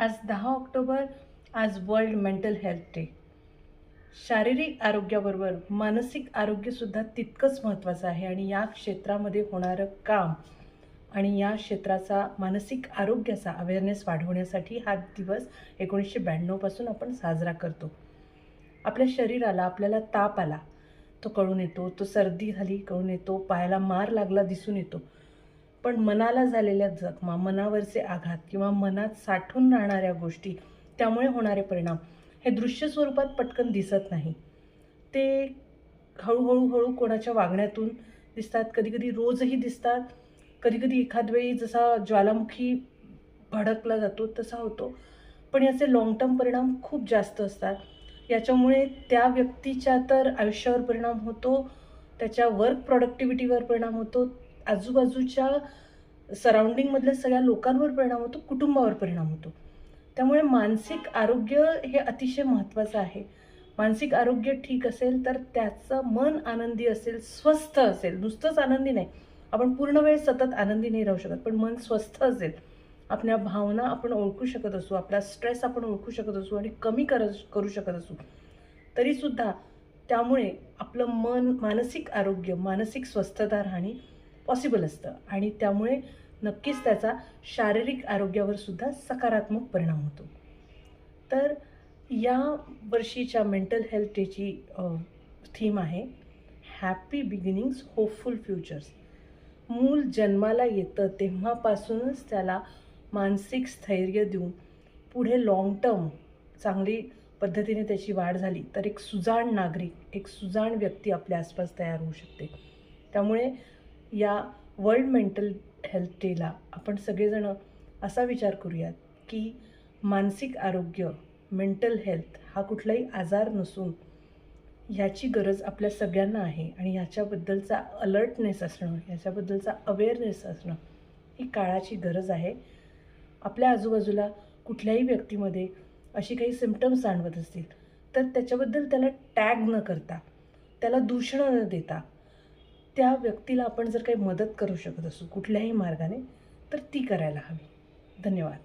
आज 10 ऑक्टोबर, आज world mental health day. शारीरिक आरोग्याबरोबर मानसिक आरोग्यसुद्धा तितकंच महत्त्वाचं आहे आणि या क्षेत्रामध्ये होणारं काम आणि या क्षेत्राचा मानसिक आरोग्याचा अवेअरनेस वाढवण्यासाठी हा दिवस 1992 पासून आपण साजरा करतो. आपल्या शरीराला आपल्याला ताप आला तो कळून येतो, तो सर्दी झाली कळून येतो, पायाला मार लागला दिसून येतो. पण मनाला झालेल्या जखमा, मनावरचे आघात किंवा मनात साठून राहणाऱ्या गोष्टी, त्यामुळे होणारे परिणाम हे दृश्य स्वरूपात पटकन दिसत नाही. ते हळूहळू कोणाच्या वागण्यातून दिसतात, कधीकधी रोजही दिसतात, कधीकधी एखाद वेळी जसा ज्वालामुखी भडकला जातो तसा होतो. पण याचे लाँग टर्म परिणाम खूप जास्त असतात. याच्यामुळे त्या व्यक्तीच्या तर आयुष्यावर परिणाम होतो, त्याच्या वर्क प्रॉडक्टिव्हिटीवर परिणाम होतो, आजूबाजूच्या सराउंडिंगमधल्या सगळ्या लोकांवर परिणाम होतो, कुटुंबावर परिणाम होतो. त्यामुळे मानसिक आरोग्य हे अतिशय महत्त्वाचं आहे. मानसिक आरोग्य ठीक असेल तर त्याचं मन आनंदी असेल, स्वस्थ असेल, नुसतंच आनंदी नाही, आपण पूर्ण वेळ सतत आनंदी नाही राहू शकत, पण मन स्वस्थ असेल, आपल्या भावना आपण ओळखू शकत असू, आपला स्ट्रेस आपण ओळखू शकत असू आणि कमी करू शकत असू, तरीसुद्धा त्यामुळे आपलं मानसिक आरोग्य, मानसिक स्वस्थता राहणे पॉसिबल असतं आणि त्यामुळे नक्कीच त्याचा शारीरिक आरोग्यावर सुद्धा सकारात्मक परिणाम होतो. तर या वर्षीच्या मेंटल हेल्थ डेची थीम आहे हॅपी बिगिनिंग्स, होपफुल फ्युचर्स. मूल जन्माला येतं तेव्हापासूनच त्याला मानसिक स्थैर्य देऊन पुढे लाँग टर्म चांगली पद्धतीने त्याची वाढ झाली तर एक सुजाण नागरिक, एक सुजाण व्यक्ती आपल्या आसपास तयार होऊ शकते. त्यामुळे या वर्ल्ड मेंटल हेल्थ डेला आपण सगळेजण असा विचार करूयात की मानसिक आरोग्य, मेंटल हेल्थ हा कुठलाही आजार नसून ह्याची गरज आपल्या सगळ्यांना आहे आणि ह्याच्याबद्दलचा अलर्टनेस असणं, ह्याच्याबद्दलचा अवेअरनेस असणं ही काळाची गरज आहे. आपल्या आजूबाजूला कुठल्याही व्यक्तीमध्ये अशी काही सिम्पटम्स जाणवत असतील तर त्याच्याबद्दल त्याला टॅग न करता, त्याला दूषणं न देता, त्या व्यक्तीला आपण जर काही मदत करू शकत असू कुठल्याही मार्गाने तर ती करायला हवी. धन्यवाद.